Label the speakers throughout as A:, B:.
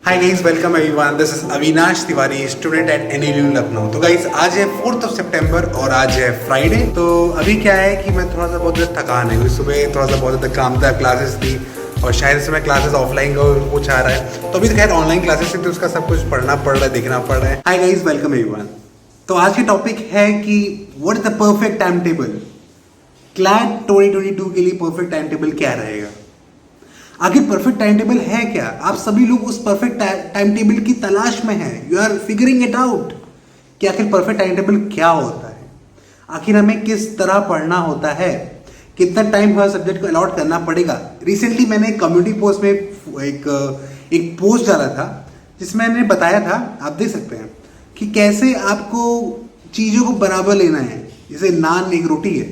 A: Hi guys, welcome everyone. This is Avinash Tiwari, student at NLU Lucknow. तो guys, आज है 4th of सितंबर और आज है फ्राइडे। तो अभी क्या है कि मैं थोड़ा सा बहुत थकान है क्योंकि सुबह थोड़ा सा बहुत ज़्यादा काम था, क्लासेस थी और शायद से मैं क्लासेस ऑफलाइन का कुछ आ रहा है। तो अभी तो खैर ऑनलाइन क्लासेस थी तो उसका सब कुछ पढ़ना पड़ रहा है, देखना पड़ रहा है। Hi guys, welcome everyone. तो आज की टॉपिक है कि what is the perfect time table. CLAT 2022 के लिए परफेक्ट टाइम टेबल क्या रहेगा? आखिर परफेक्ट टाइम टेबल है क्या? आप सभी लोग उस परफेक्ट टाइम टेबल की तलाश में हैं। You are figuring it out कि आखिर परफेक्ट टाइम टेबल क्या होता है, आखिर हमें किस तरह पढ़ना होता है, कितना टाइम हर सब्जेक्ट को अलॉट करना पड़ेगा। रिसेंटली मैंने कम्युनिटी पोस्ट में एक पोस्ट डाला था जिसमें मैंने बताया था, आप देख सकते हैं, कि कैसे आपको चीज़ों को बराबर लेना है। जैसे नान एक रोटी है,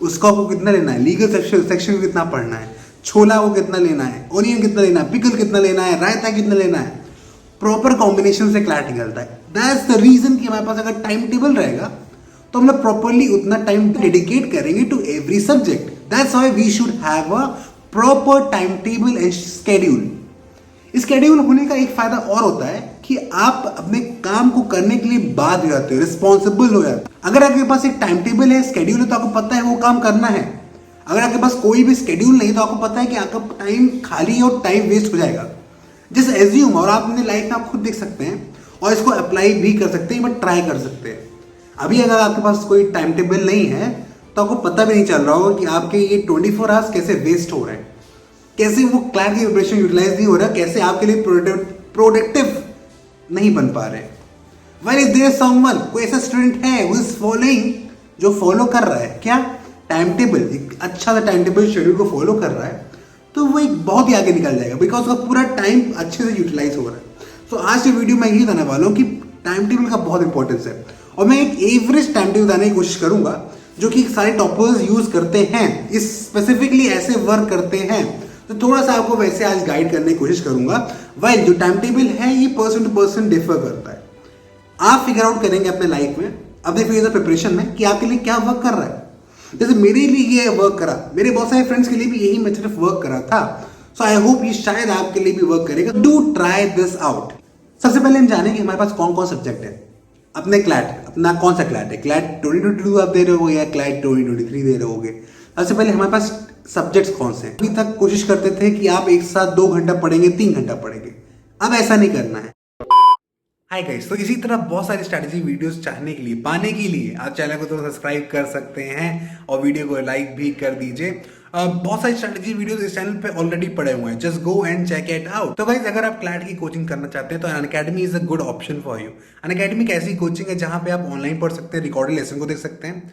A: उसको आपको कितना लेना है, लीगल सेक्शन को कितना पढ़ना है, छोला को कितना लेना है, ओनियन कितना लेना है, पिकल कितना लेना है, रायता कितना लेना है। प्रॉपर कॉम्बिनेशन से क्लैट निकलता है। दैट्स द रीजन कि हमारे पास अगर टाइम टेबल रहेगा तो हम लोग प्रॉपरली उतना टाइम डेडिकेट करेंगे to every subject. That's why we should have a proper time table and schedule. Schedule होने का एक फायदा और होता है कि आप अपने काम को करने के लिए बाध्य हो जाते हो, रिस्पॉन्सिबल हो जाते हो। अगर आपके पास एक टाइम टेबल है, स्केड्यूल है, तो आपको पता है वो काम करना है। अगर आपके पास कोई भी स्केड्यूल नहीं तो आपको पता है कि आपका टाइम खाली है और टाइम वेस्ट हो जाएगा। जस्ट एज्यूम, और आप अपने लाइफ में आप खुद देख सकते हैं और इसको अप्लाई भी कर सकते हैं, बट ट्राई कर सकते हैं। अभी अगर आपके पास कोई टाइम टेबल नहीं है तो आपको पता भी नहीं चल रहा होगा कि आपके ये 24 आवर्स कैसे वेस्ट हो रहे हैं, कैसे वो क्लैट की प्रिपरेशन यूटिलाइज नहीं हो रहा, कैसे आपके लिए प्रोडक्टिव नहीं बन पा रहे हैं। Well, if there is someone, कोई ऐसा स्टूडेंट है हु इज फॉलोइंग, जो फॉलो कर रहा है क्या टाइम टेबल, एक अच्छा सा टाइम टेबल शेड्यूल को फॉलो कर रहा है, तो वो एक बहुत ही आगे निकल जाएगा, बिकॉज उसका पूरा टाइम अच्छे से यूटिलाइज हो रहा है। तो आज की वीडियो में यही बताने वाला हूँ कि टाइम टेबल का बहुत इंपॉर्टेंस है और मैं एक एवरेज टाइम टेबल बताने की कोशिश करूंगा जो कि सारे टॉपर्स यूज करते हैं, इस स्पेसिफिकली ऐसे वर्क करते हैं। तो थोड़ा सा आपको वैसे आज गाइड करने की कोशिश करूंगा। वेल, जो टाइम टेबल है ये पर्सन टू पर्सन डिफर करता है। आप फिगर आउट करेंगे अपने लाइफ में, अपने फेज ऑफ प्रिपरेशन में, कि आपके लिए क्या वर्क कर रहा है। जैसे मेरे लिए ये वर्क करा, मेरे बहुत सारे फ्रेंड्स के लिए भी यही मैं सिर्फ वर्क करा था। सो आई होप ये शायद आपके लिए भी वर्क करेगा। Do try this out. सबसे पहले हम जानेंगे हमारे पास कौन कौन सब्जेक्ट है। अपने क्लैट, अपना कौन सा क्लैट है, क्लैट 2022 आप दे रहे हो या क्लैट 2023 दे रहे होगे। सबसे पहले हमारे पास सब्जेक्ट्स कौन से हैं। अभी तक कोशिश करते थे कि आप एक साथ 2 घंटा पढ़ेंगे, 3 घंटा पढ़ेंगे। अब ऐसा नहीं करना है। हाय गाइस, तो इसी तरह बहुत सारी स्ट्रैटेजी वीडियोस चाहने के लिए, पाने के लिए आप चैनल को तो सब्सक्राइब कर सकते हैं और वीडियो को लाइक भी कर दीजिए। बहुत सारी स्ट्रैटेजी वीडियोस इस चैनल पे ऑलरेडी पड़े हुए हैं, just go and check it out. तो गाइस, अगर आप क्लैट की कोचिंग करना चाहते हैं तो Unacademy is a good option for you. Unacademy एक ऐसी कोचिंग है जहां पे आप ऑनलाइन पढ़ सकते हैं, रिकॉर्डेड लेसन को देख सकते हैं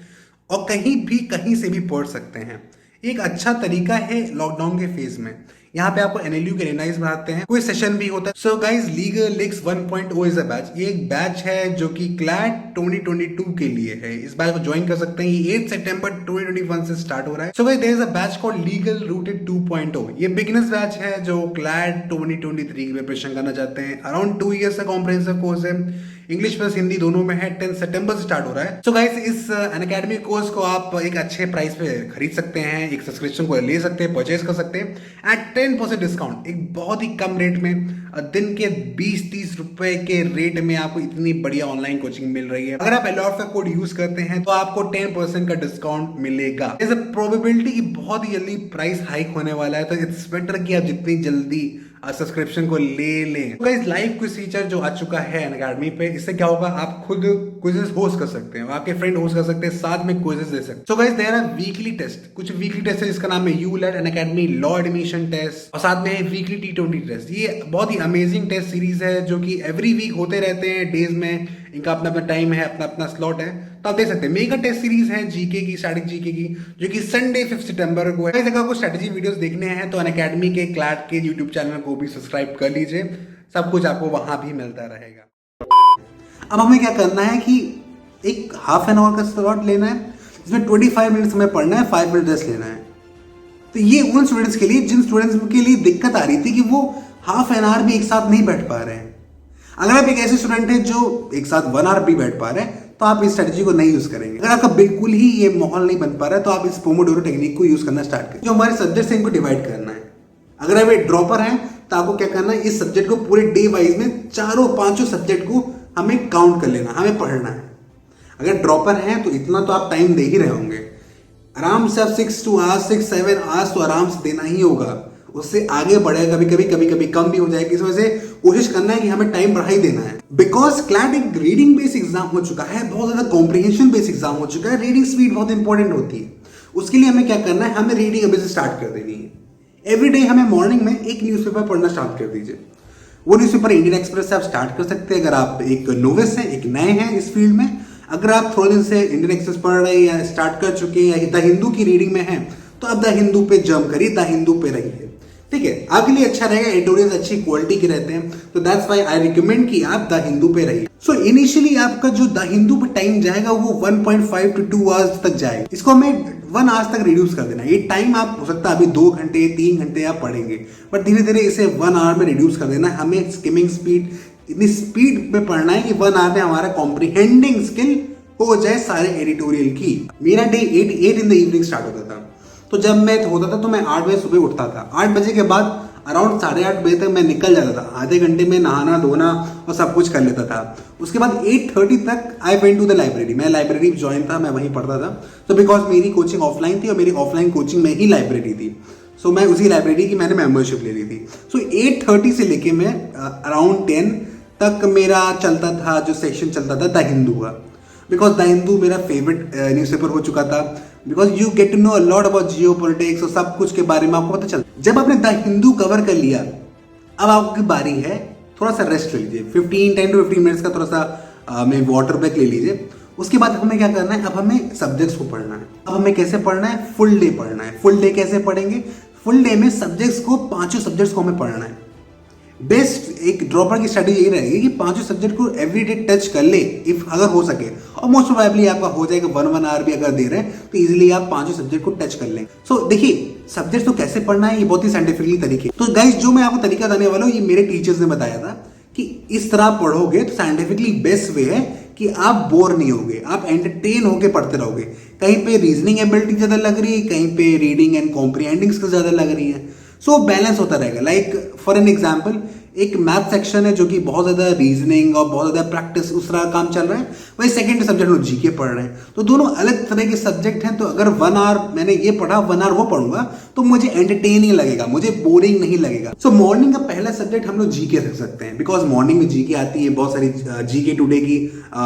A: और कहीं से भी पढ़ सकते हैं। एक अच्छा तरीका है लॉकडाउन के फेज में। यहाँ पे आपको NLU के एनालाइज बनाते हैं, कोई सेशन भी होता है। So guys, legal लिक्स 1.0 is a batch. ये एक बैच है जो कि क्लैट 2022 के लिए है। इस बैच को ज्वाइन कर सकते हैं। ये 8 सितंबर 2021 से स्टार्ट हो रहा है। So guys, there is a batch called legal rooted 2.0। ये बिगिनर्स बैच है जो क्लैट 2023 की प्रिपरेशन करना चाहते हैं। अराउंड 2 ईयर्स का कॉम्प्रिहेंसिव कोर्स है, इंग्लिश प्लस हिंदी दोनों में है। 10 सितंबर से स्टार्ट हो रहा है। सो गाइस, इस अनअकैडमी कोर्स को आप एक अच्छे प्राइस पे खरीद सकते हैं, एक सब्सक्रिप्शन को ले सकते हैं, परचेज कर सकते हैं एट 10% डिस्काउंट। एक बहुत ही कम रेट में, दिन के 20-30 रुपए के रेट में आपको इतनी बढ़िया ऑनलाइन कोचिंग मिल रही है। अगर आप अलॉट का कोड यूज करते हैं तो आपको 10% का डिस्काउंट मिलेगा। इज अ प्रोबेबिलिटी कि बहुत ही जल्दी प्राइस हाइक होने वाला है, तो इट्स बेटर कि आप जितनी जल्दी सब्सक्रिप्शन को ले लें। तो गाइस, लाइव क्विज फीचर जो आ चुका है अनअकैडमी पे, इससे क्या होगा, आप खुद क्विजेस होस्ट कर सकते हैं, आपके फ्रेंड होस्ट कर सकते हैं, साथ में क्विजेस दे सकते हैं। So guys, there are weekly test, कुछ वीकली टेस्ट है जिसका नाम है ULAT Unacademy law admission test, और साथ में है वीकली T20 टेस्ट। ये बहुत ही अमेजिंग टेस्ट सीरीज है जो कि एवरी वीक होते रहते हैं डेज में। इनका अपना अपना टाइम है, अपना अपना स्लॉट है, तो आप देख सकते हैं। मेगा टेस्ट सीरीज है जीके की, स्टैटिक जीके की, जो कि संडे 5 सितंबर को है। अगर आपको स्ट्रेटेजी वीडियोस देखने हैं तो अनअकैडमी के क्लैट के यूट्यूब चैनल को भी सब्सक्राइब कर लीजिए, सब कुछ आपको वहां भी मिलता रहेगा। अब हमें क्या करना है कि एक हाफ एन आवर का स्लॉट लेना है, इसमें 25 मिनट्स हमें पढ़ना है, 5 मिनट रेस्ट लेना है। तो ये उन स्टूडेंट्स के लिए जिन स्टूडेंट्स के लिए दिक्कत आ रही थी कि वो हाफ एन आवर भी एक साथ नहीं बैठ पा रहे हैं। अगर आप एक ऐसे स्टूडेंट हैं जो एक साथ 1 आवर भी बैठ पा रहे हैं तो आप इस स्ट्रेटजी को नहीं यूज करेंगे। अगर आपका बिल्कुल ही ये माहौल नहीं बन पा रहा है तो आप इस पोमोडोरो टेक्निक को यूज करना स्टार्ट करें। जो हमारे सब्जेक्ट है इनको डिवाइड करना है। अगर आप एक ड्रॉपर हैं तो आपको क्या करना है, इस सब्जेक्ट को पूरे डे वाइज में चारों पांचों सब्जेक्ट को हमें काउंट कर लेना, हमें पढ़ना है। अगर ड्रॉपर हैं तो इतना तो आप टाइम दे ही रहे होंगे, आराम से आप 6 आवर्स तो आराम से देना ही होगा। उससे आगे बढ़ेगा, कभी कभी कम भी हो जाएगा। इस वजह से कोशिश करना है कि हमें टाइम बढ़ा ही देना है। बिकॉज क्लैट एक रीडिंग बेस्ड एग्जाम हो चुका है, बहुत ज्यादा कॉम्प्रिहेंशन बेस्ड एग्जाम हो चुका है। रीडिंग स्पीड बहुत इंपॉर्टेंट होती है। उसके लिए हमें क्या करना है, हमें रीडिंग अभी से स्टार्ट कर देनी है। एवरी डे हमें मॉर्निंग में एक न्यूज़पेपर पढ़ना स्टार्ट कर दीजिए। वो न्यूज़पेपर इंडियन एक्सप्रेस से आप स्टार्ट कर सकते हैं अगर आप एक नोविस हैं, एक नए हैं इस फील्ड में। अगर आप थोड़े दिन से इंडियन एक्सप्रेस पढ़ रहे हैं या स्टार्ट कर चुके हैं या द हिंदू की रीडिंग में हैं, तो आप द हिंदू पे जंप करिए, द हिंदू पे रहिए। ठीक है, आपके लिए अच्छा रहेगा। एडिटोरियल्स अच्छी क्वालिटी के रहते हैं, तो दैट्स व्हाई आई रिकमेंड कि आप द हिंदू पे रहिए। सो इनिशियली आपका जो द हिंदू पे टाइम जाएगा वो 1.5 to 2 आवर्स तक जाएगा। इसको हमें 1 आवर्स तक रिड्यूस कर देना। ये टाइम आप हो सकता है अभी 2 घंटे 3 घंटे आप पढ़ेंगे, बट धीरे धीरे इसे 1 आवर में रिड्यूस कर देना। हमें स्किमिंग स्पीड इतनी स्पीड पे पढ़ना है कि 1 आवर में हमारा कॉम्प्रिहेंडिंग स्किल हो जाए सारे एडिटोरियल की। मेरा day 8 in the evening start होता था, तो जब मैं होता था तो मैं 8 बजे सुबह उठता था। 8 बजे के बाद अराउंड 8:30 बजे तक मैं निकल जाता था। आधे घंटे में नहाना धोना और सब कुछ कर लेता था। उसके बाद 8:30 तक I went to the library. मैं लाइब्रेरी ज्वाइन था, मैं वहीं पढ़ता था। तो बिकॉज मेरी कोचिंग ऑफलाइन थी और मेरी ऑफलाइन कोचिंग में ही लाइब्रेरी थी, सो मैं उसी लाइब्रेरी की मैंने मेंबरशिप ले ली थी। सो 8:30 से लेके मैं अराउंड 10 तक मेरा चलता था, जो सेक्शन चलता था द हिंदू का। बिकॉज द हिंदू मेरा फेवरेट न्यूज़पेपर हो चुका था। Because you get to know a lot about geopolitics और सब कुछ के बारे में आपको पता चलता। जब आपने द हिंदू कवर कर लिया, अब आपकी बारी है थोड़ा सा रेस्ट ले लीजिए। 10 to 15 मिनट्स का थोड़ा सा में वाटर ब्रेक ले लीजिए। उसके बाद हमें क्या करना है, अब हमें सब्जेक्ट्स को पढ़ना है। अब हमें कैसे पढ़ना है, फुल डे पढ़ना है। फुल डे कैसे पढ़ेंगे, फुल डे में सब्जेक्ट्स को, पांचों सब्जेक्ट्स को हमें पढ़ना है। बेस्ट एक ड्रॉपर की स्ट्रेटजी यही रहेगी कि पांचों सब्जेक्ट को एवरीडे टच कर ले, इफ अगर हो सके। और मोस्ट प्रोबेबली आपका हो जाएगा 1 आवर भी अगर दे रहे हैं तो इजीली आप पांचों सब्जेक्ट को टच कर लें। सो देखिए, सब्जेक्ट तो कैसे पढ़ना है ये बहुत ही साइंटिफिकली तरीके। तो गाइस, जो मैं आपको तरीका बताने वाला हूँ ये मेरे टीचर्स ने बताया था कि इस तरह पढ़ोगे तो साइंटिफिकली बेस्ट वे है कि आप बोर नहीं होगे, आप एंटरटेन होके पढ़ते रहोगे। कहीं पे रीजनिंग एबिलिटी ज्यादा लग रही है, कहीं पे रीडिंग एंड कॉम्प्रिहेंडिंग स्किल्स ज्यादा लग रही है। सो बैलेंस होता रहेगा। लाइक फॉर एन एग्जाम्पल, एक मैथ सेक्शन है जो कि बहुत ज्यादा रीजनिंग और बहुत ज्यादा प्रैक्टिस उस तरह काम चल रहा है, वही सेकंड सब्जेक्ट में जीके पढ़ रहे हैं। तो दोनों अलग तरह के सब्जेक्ट हैं। तो अगर 1 आवर मैंने ये पढ़ा, 1 आवर वो पढ़ूंगा, तो मुझे एंटरटेनिंग लगेगा, मुझे बोरिंग नहीं लगेगा। सो मॉर्निंग का पहला सब्जेक्ट हम लोग जीके रख सकते हैं। बिकॉज मॉर्निंग में जीके आती है, बहुत सारी जीके टुडे की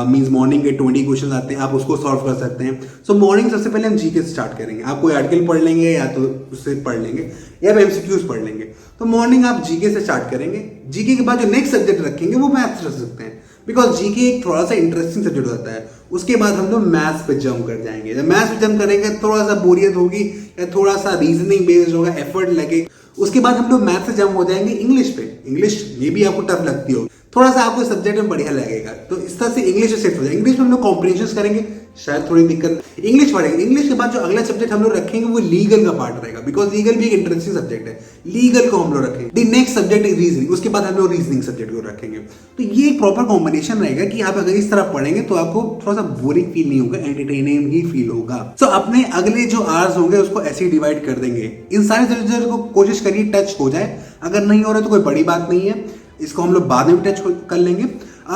A: मीन्स मॉर्निंग के 20 क्वेश्चन आते हैं, आप उसको सॉल्व कर सकते हैं। सो मॉर्निंग सबसे पहले हम जीके से स्टार्ट करेंगे। आप कोई आर्टिकल पढ़ लेंगे या तो उससे पढ़ लेंगे या एमसीक्यूज पढ़ लेंगे। तो मॉर्निंग आप जीके से स्टार्ट करेंगे। जीके के बाद जो नेक्स्ट सब्जेक्ट रखेंगे वो मैथ्स रख सकते हैं, बिकॉज जीके एक थोड़ा सा इंटरेस्टिंग सब्जेक्ट होता है। उसके बाद हम लोग मैथ्स पे जंप कर जाएंगे। जब मैथ्स पे जंप करेंगे थोड़ा सा बोरियत होगी या थोड़ा सा रीजनिंग बेस्ड होगा, एफर्ट लगे। उसके बाद हम लोग मैथ्स से जंप हो जाएंगे इंग्लिश पे। इंग्लिश ये भी आपको टफ लगती होगी, थोड़ा सा आपको सब्जेक्ट में बढ़िया लगेगा, तो इस तरह से इंग्लिश से शिफ्ट हो जाएंगे। इंग्लिश में हम लोग कॉम्प्रिहेंशन करेंगे, शायद थोड़ी दिक्कत, इंग्लिश पढ़ेंगे। इंग्लिश के बाद जो अगला सब्जेक्ट हम लोग रखेंगे वो लीगल का पार्ट रहेगा, बिकॉज लीगल भी एक इंटरेस्टिंग सब्जेक्ट है। लीगल को हम लोग रखेंगे। The next subject is reasoning, उसके बाद हम लोग रीजनिंग सब्जेक्ट को रखेंगे। तो ये एक प्रॉपर कॉम्बिनेशन रहेगा कि आप अगर इस तरह पढ़ेंगे तो आपको थोड़ा सा बोरिंग फील नहीं होगा, एंटरटेनिंग ही फील होगा। सो अपने अगले जो आवर्स होंगे उसको ऐसे ही डिवाइड कर देंगे। इन सारे सब्जेक्ट को कोशिश करिए टच हो जाए। अगर नहीं हो रहा तो कोई बड़ी बात नहीं है, इसको हम लोग बाद में टच कर लेंगे।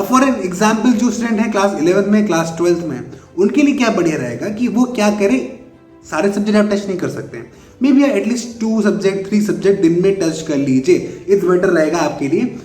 A: फॉर एन एग्जाम्पल, जो स्टूडेंट है क्लास 11 में, क्लास 12 में, उनके लिए क्या बढ़िया रहेगा कि वो क्या करें, सारे सब्जेक्ट आप टच नहीं कर सकते हैं, may be at least 2 subject 3 subject दिन में टच कर लीजिए। इट्स बेटर रहेगा आपके लिए।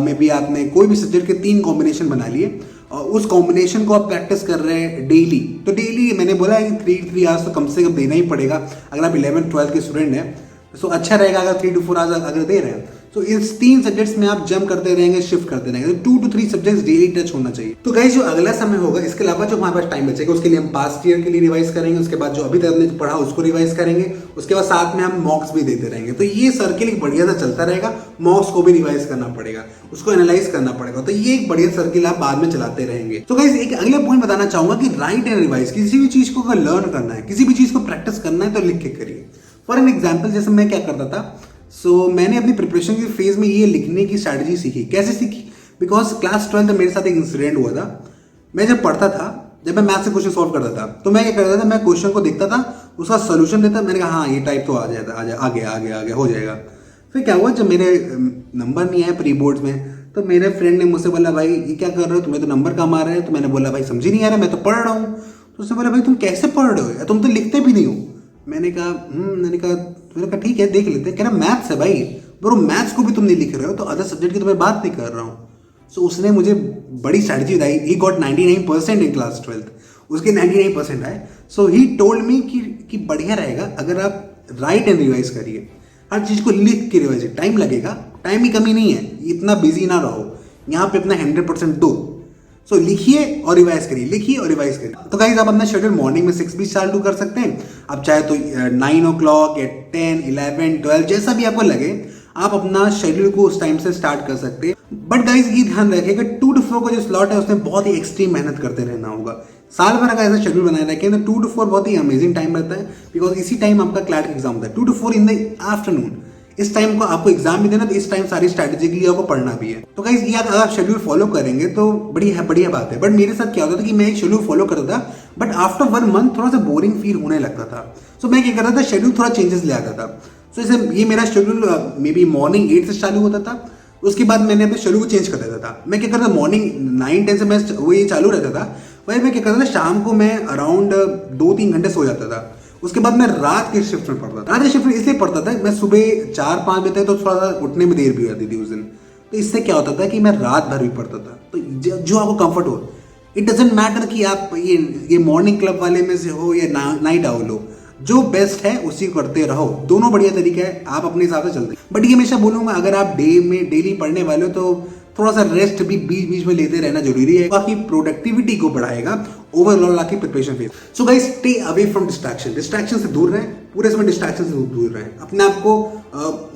A: मे बी आपने कोई भी सब्जेक्ट के 3 कॉम्बिनेशन बना लिए और उस कॉम्बिनेशन को आप प्रैक्टिस कर रहे हैं डेली। तो डेली मैंने बोला है कि 3 आवर्स तो कम से कम देना ही पड़ेगा अगर आप 11-12 के स्टूडेंट हैं। सो अच्छा रहेगा अगर 3 to 4 आवर्स अगर दे रहे हैं। तो इस 3 सब्जेक्ट्स में आप जंप करते रहेंगे, शिफ्ट करते रहेंगे। तो 2 to 3 सब्जेक्ट्स डेली टच होना चाहिए। तो गाइस, जो अगला समय होगा, इसके अलावा जो हमारे पास टाइम बचेगा उसके लिए हम पास्ट ईयर के लिए रिवाइज करेंगे। उसके बाद जो अभी तक हमने पढ़ा उसको रिवाइज करेंगे। उसके बाद साथ में हम मॉक्स भी देते रहेंगे। तो ये सर्किल एक बढ़िया सा चलता रहेगा। मॉक्स को भी रिवाइज करना पड़ेगा, उसको एनालाइज करना पड़ेगा। तो ये एक बढ़िया सर्किल आप बाद में चलाते रहेंगे। तो गाइस, एक अगले पॉइंट बताना चाहूंगा कि राइट एंड रिवाइज, किसी भी चीज को अगर लर्न करना है, किसी भी चीज को प्रैक्टिस करना है तो लिख के करिए। फॉर एन एग्जाम्पल, जैसे मैं क्या करता था, मैंने अपनी प्रिपरेशन के फेज में ये लिखने की स्ट्रैटेजी सीखी। कैसे सीखी? बिकॉज क्लास 12 में मेरे साथ एक इंसिडेंट हुआ था। मैं जब पढ़ता था, जब मैं मैथ से क्वेश्चन सॉल्व करता था, तो मैं क्या करता था, मैं क्वेश्चन को देखता था, उसका सोल्यूशन देता, मैंने कहा हाँ ये टाइप तो आ गया, हो जाएगा। फिर क्या हुआ, जब मेरे नंबर नहीं आए प्री बोर्ड्स में, तो मेरे फ्रेंड ने मुझसे बोला भाई ये क्या कर रहे हो, तुम्हें तो नंबर कम आ रहे हैं। तो मैंने बोला भाई समझ ही नहीं आ रहा, मैं तो पढ़ रहा हूँ। तो उसने बोला भाई तुम कैसे पढ़ रहे हो, तुम तो लिखते भी नहीं हो। मैंने कहा ठीक है देख लेते हैं। कह रहा मैथ्स है भाई। ब्रो मैथ्स को भी तुम नहीं लिख रहे हो तो अदर सब्जेक्ट की तो मैं बात नहीं कर रहा हूँ। सो उसने मुझे बड़ी स्ट्रैटेजी बताई। He got 99% in class 12th, उसके 99% आए। सो ही टोल्ड मी कि बढ़िया रहेगा अगर आप राइट एंड रिवाइज करिए, हर चीज़ को लिख के रिवाइज। टाइम लगेगा, टाइम की कमी नहीं है, इतना बिजी ना रहो, यहाँ पे अपना 100% दो। सो लिखिए और रिवाइज करिए, लिखिए और रिवाइज करिए। तो गाइस आप अपना शेड्यूल मॉर्निंग में 6 भी चालू कर सकते हैं। आप चाहे तो 9 o'clock या 10, 11, 12 जैसा भी आपको लगे, आप अपना शेड्यूल को उस टाइम से स्टार्ट कर सकते हैं। बट गाइस ये ध्यान रखिएगा 2 to 4 का जो स्लॉट है उसमें बहुत ही एक्सट्रीम मेहनत करते रहना होगा। साल भर का ऐसा शेड्यूल बनाए रखें तो 2 to 4 बहुत ही अमेजिंग टाइम रहता है, बिकॉज इसी टाइम आपका क्लैट एग्जाम होता है। 2 to 4 इन द आफ्टरनून, इस टाइम को आपको एग्जाम भी देना, तो इस टाइम सारी स्ट्रैटेजी के लिए आपको पढ़ना भी है। तो गाइस ये अगर आप शेड्यूल फॉलो करेंगे तो बढ़िया बात है। बट मेरे साथ क्या होता था कि मैं एक शेड्यूल फॉलो करता था, बट आफ्टर 1 month थोड़ा सा बोरिंग फील होने लगता था। सो मैं क्या करता था, शेड्यूल थोड़ा चेंजेस ले आता था। सो जैसे ये मेरा शेड्यूल मे बी मॉर्निंग 8 से चालू होता था, उसके बाद मैंने अपने शेड्यूल को चेंज कर देता था। मैं क्या करता था, मॉर्निंग 9-10 से मैं वो ये चालू रहता था। वही मैं क्या करता था, शाम को मैं अराउंड 2-3 घंटे सो जाता था। उसके बाद मैं रात की शिफ्ट में पढ़ता था। रात की शिफ्ट में इसलिए पढ़ता था, मैं सुबह 4-5 बजे तक तो थोड़ा सा उठने में देर भी हो जाती थी उस दिन। तो इससे क्या होता था कि मैं रात भर भी पढ़ता था। तो जो आपको कंफर्ट हो, इट डजेंट मैटर कि आप ये मॉर्निंग क्लब वाले में से हो या नाइट आउल हो, जो बेस्ट है उसी को करते रहो। दोनों बढ़िया तरीका है, आप अपने हिसाब से चलते। बट ये हमेशा बोलूंगा, अगर आप डेली पढ़ने वाले हो तो थोड़ा सा रेस्ट भी बीच बीच में लेते रहना जरूरी है। आपकी प्रोडक्टिविटी को बढ़ाएगा, ओवरऑल आपकी preparation phase. So guys stay away from distraction से दूर रहें, पूरे समय डिस्ट्रैक्शन से दूर रहें। अपने आप को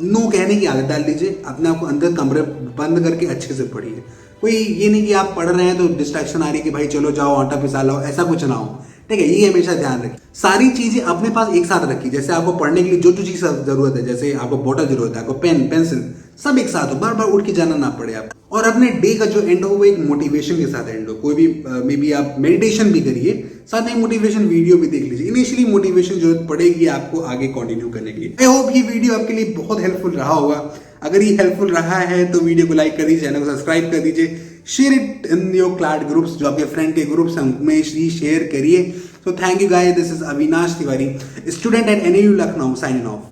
A: नो कहने की आदत डाल लीजिए, अपने आप को अंदर कमरे बंद करके अच्छे से पढ़िए। कोई ये नहीं कि आप पढ़ रहे हैं तो डिस्ट्रैक्शन आ रही है कि भाई चलो जाओ आटा पिसा लाओ, ऐसा कुछ ना हो। ठीक है, ये हमेशा ध्यान रखिए। सारी चीजें अपने पास एक साथ रखिए। जैसे आपको पढ़ने के लिए जो चीज जरूरत है, जैसे आपको बॉटल जरूरत है, आपको पेन पेंसिल सब एक साथ हो, बार बार उठ के जाना ना पड़े आप। और अपने डे का जो एंड हो वो एक मोटिवेशन के साथ एंड हो। कोई भी मे बी आप मेडिटेशन भी करिए, साथ में मोटिवेशन वीडियो भी देख लीजिए। इनिशियली मोटिवेशन जरूरत पड़ेगी आपको आगे कंटिन्यू करने के लिए। आई होप ये वीडियो आपके लिए बहुत हेल्पफुल रहा होगा। अगर ये हेल्पफुल रहा है तो वीडियो को लाइक कर दीजिए, चैनल को सब्सक्राइब कर दीजिए, share it in your class groups, जो आपके फ्रेंड के ग्रुप्स हैं उनमें शेयर करिए। So thank you guys, this is Avinash Tiwari, student at NAU Lucknow, signing off.